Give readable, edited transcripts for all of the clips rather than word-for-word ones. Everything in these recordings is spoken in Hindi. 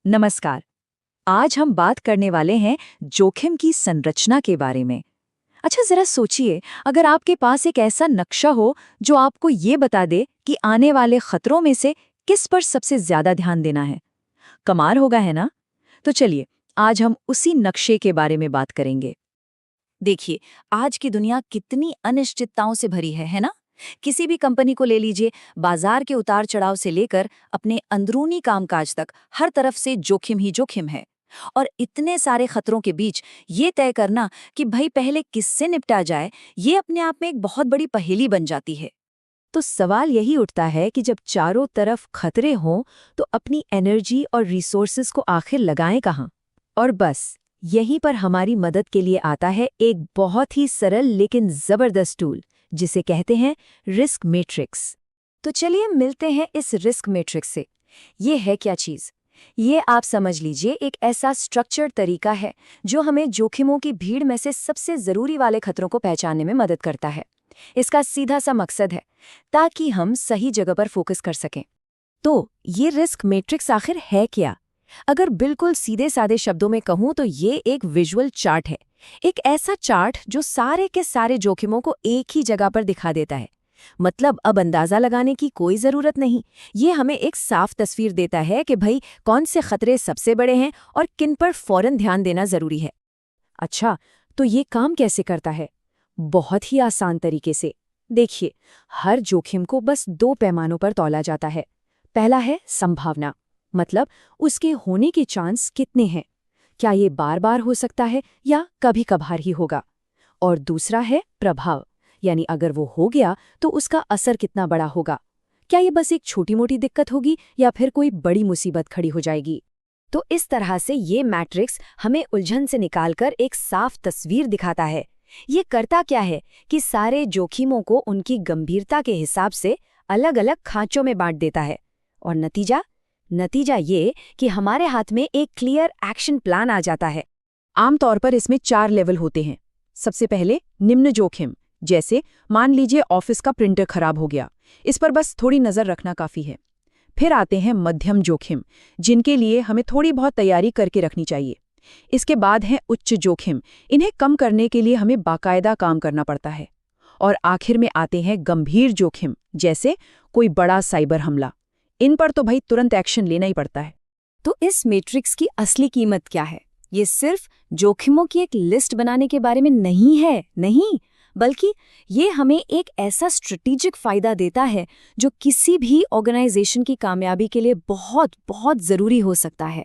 नमस्कार। आज हम बात करने वाले हैं जोखिम की संरचना के बारे में। अच्छा, जरा सोचिए, अगर आपके पास एक ऐसा नक्शा हो जो आपको ये बता दे कि आने वाले खतरों में से किस पर सबसे ज्यादा ध्यान देना है। कमाल होगा, है ना? तो चलिए, आज हम उसी नक्शे के बारे में बात करेंगे। देखिए, आज की दुनिया कितनी अनिश्चितताओं से भरी है ना? किसी भी कंपनी को ले लीजिए, बाजार के उतार चढ़ाव से लेकर अपने अंदरूनी कामकाज तक हर तरफ से जोखिम ही जोखिम है। और इतने सारे खतरों के बीच ये तय करना कि भाई पहले किससे निपटा जाए, ये अपने आप में एक बहुत बड़ी पहेली बन जाती है। तो सवाल यही उठता है कि जब चारों तरफ खतरे हों, तो अपनी एनर्जी और रिसोर्सेज को आखिर लगाएं कहाँ? और बस यहीं पर हमारी मदद के लिए आता है एक बहुत ही सरल लेकिन जबरदस्त टूल, जिसे कहते हैं रिस्क मैट्रिक्स। तो चलिए मिलते हैं इस रिस्क मैट्रिक्स से। ये है क्या चीज़? ये आप समझ लीजिए एक ऐसा स्ट्रक्चर्ड तरीका है जो हमें जोखिमों की भीड़ में से सबसे ज़रूरी वाले खतरों को पहचानने में मदद करता है। इसका सीधा सा मकसद है ताकि हम सही जगह पर फोकस कर सकें। तो ये रिस्क मैट्रिक्स आखिर है क्या? अगर बिल्कुल सीधे साधे शब्दों में कहूँ तो ये एक विजुअल चार्ट है। एक ऐसा चार्ट जो सारे के सारे जोखिमों को एक ही जगह पर दिखा देता है। मतलब अब अंदाजा लगाने की कोई जरूरत नहीं। ये हमें एक साफ तस्वीर देता है कि भाई कौन से खतरे सबसे बड़े हैं और किन पर फौरन ध्यान देना जरूरी है। अच्छा, तो ये काम कैसे करता है? बहुत ही आसान तरीके से। देखिए, हर जोखिम को बस दो पैमानों पर तौला जाता है। पहला है संभावना, मतलब उसके होने के चांस कितने हैं। क्या ये बार बार हो सकता है या कभी कभार ही होगा? और दूसरा है प्रभाव, यानी अगर वो हो गया तो उसका असर कितना बड़ा होगा। क्या ये बस एक छोटी मोटी दिक्कत होगी या फिर कोई बड़ी मुसीबत खड़ी हो जाएगी? तो इस तरह से ये मैट्रिक्स हमें उलझन से निकालकर एक साफ तस्वीर दिखाता है। ये करता क्या है कि सारे जोखिमों को उनकी गंभीरता के हिसाब से अलग अलग खांचों में बांट देता है। और नतीजा ये कि हमारे हाथ में एक क्लियर एक्शन प्लान आ जाता है। आमतौर पर इसमें 4 लेवल होते हैं। सबसे पहले निम्न जोखिम, जैसे मान लीजिए ऑफिस का प्रिंटर खराब हो गया, इस पर बस थोड़ी नज़र रखना काफ़ी है। फिर आते हैं मध्यम जोखिम, जिनके लिए हमें थोड़ी बहुत तैयारी करके रखनी चाहिए। इसके बाद है उच्च जोखिम, इन्हें कम करने के लिए हमें बाकायदा काम करना पड़ता है। और आखिर में आते हैं गंभीर जोखिम, जैसे कोई बड़ा साइबर हमला। इन पर तो भाई तुरंत एक्शन लेना ही पड़ता है। तो इस मैट्रिक्स की असली कीमत क्या है? ये सिर्फ जोखिमों की एक लिस्ट बनाने के बारे में नहीं है, नहीं, बल्कि ये हमें एक ऐसा स्ट्रेटेजिक फायदा देता है जो किसी भी ऑर्गेनाइजेशन की कामयाबी के लिए बहुत बहुत जरूरी हो सकता है।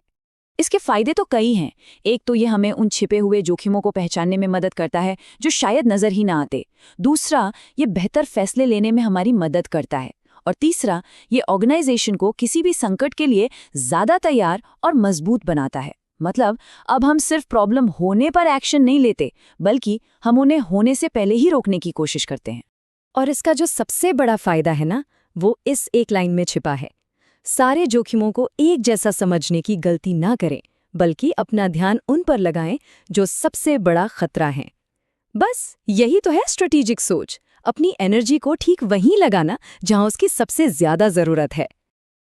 इसके फायदे तो कई हैं। एक तो ये हमें उन छिपे हुए जोखिमों को पहचानने में मदद करता है जो शायद नजर ही ना आते। दूसरा, ये बेहतर फैसले लेने में हमारी मदद करता है। और तीसरा, ये ऑर्गेनाइजेशन को किसी भी संकट के लिए ज्यादा तैयार और मजबूत बनाता है। मतलब अब हम सिर्फ प्रॉब्लम होने पर एक्शन नहीं लेते, बल्कि हम उन्हें होने से पहले ही रोकने की कोशिश करते हैं। और इसका जो सबसे बड़ा फायदा है ना, वो इस एक लाइन में छिपा है। सारे जोखिमों को एक जैसा समझने की गलती ना करें, बल्कि अपना ध्यान उन पर लगाएं जो सबसे बड़ा खतरा है। बस यही तो है स्ट्रेटेजिक सोच, अपनी एनर्जी को ठीक वहीं लगाना जहां उसकी सबसे ज्यादा जरूरत है।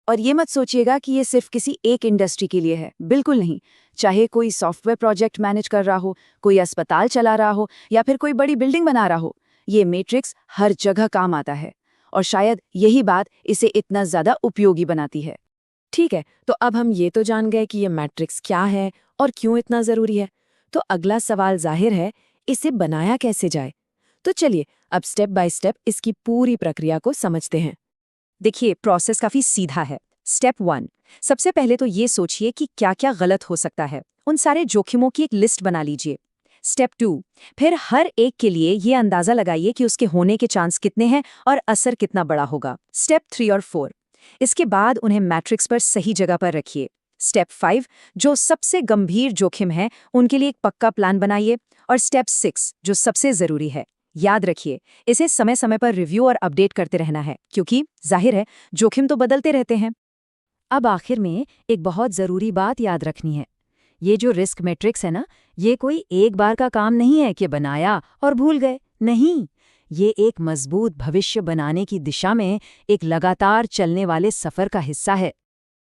और ये मत सोचिएगा कि ये सिर्फ किसी एक इंडस्ट्री के लिए है, बिल्कुल नहीं। चाहे कोई सॉफ्टवेयर प्रोजेक्ट मैनेज कर रहा हो, कोई अस्पताल चला रहा हो या फिर कोई बड़ी बिल्डिंग बना रहा हो, ये मैट्रिक्स हर जगह काम आता है। और शायद यही बात इसे इतना ज्यादा उपयोगी बनाती है। ठीक है, तो अब हम ये तो जान गए कि ये मैट्रिक्स क्या है और क्यों इतना जरूरी है। तो अगला सवाल जाहिर है, इसे बनाया कैसे जाए? तो चलिए अब स्टेप बाय स्टेप इसकी पूरी प्रक्रिया को समझते हैं। देखिए, प्रोसेस काफी सीधा है। स्टेप 1, सबसे पहले तो ये सोचिए कि क्या क्या गलत हो सकता है। उन सारे जोखिमों की एक लिस्ट बना लीजिए। स्टेप 2, फिर हर एक के लिए ये अंदाजा लगाइए कि उसके होने के चांस कितने हैं और असर कितना बड़ा होगा। स्टेप 3 और 4, इसके बाद उन्हें मैट्रिक्स पर सही जगह पर रखिए। स्टेप 5, जो सबसे गंभीर जोखिम है उनके लिए एक पक्का प्लान बनाइए। और स्टेप 6, जो सबसे जरूरी है, याद रखिए, इसे समय समय पर रिव्यू और अपडेट करते रहना है, क्योंकि जाहिर है जोखिम तो बदलते रहते हैं। अब आखिर में एक बहुत जरूरी बात याद रखनी है। ये जो रिस्क मैट्रिक्स है ना, ये कोई एक बार का काम नहीं है कि बनाया और भूल गए। नहीं, ये एक मजबूत भविष्य बनाने की दिशा में एक लगातार चलने वाले सफर का हिस्सा है।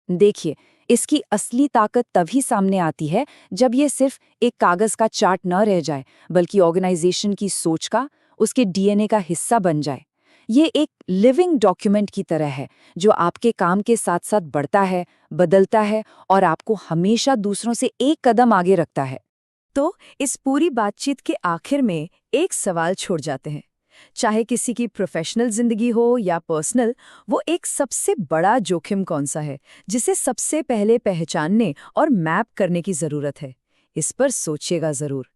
देखिए, इसकी असली ताकत तभी सामने आती है जब ये सिर्फ एक कागज का चार्ट न रह जाए, बल्कि ऑर्गेनाइजेशन की सोच का, उसके डीएनए का हिस्सा बन जाए। ये एक लिविंग डॉक्यूमेंट की तरह है, जो आपके काम के साथ साथ बढ़ता है, बदलता है और आपको हमेशा दूसरों से एक कदम आगे रखता है। तो इस पूरी बातचीत के आखिर में एक सवाल छोड़ जाते हैं। चाहे किसी की प्रोफेशनल जिंदगी हो या पर्सनल, वो एक सबसे बड़ा जोखिम कौन सा है जिसे सबसे पहले पहचानने और मैप करने की जरूरत है? इस पर सोचिएगा जरूर।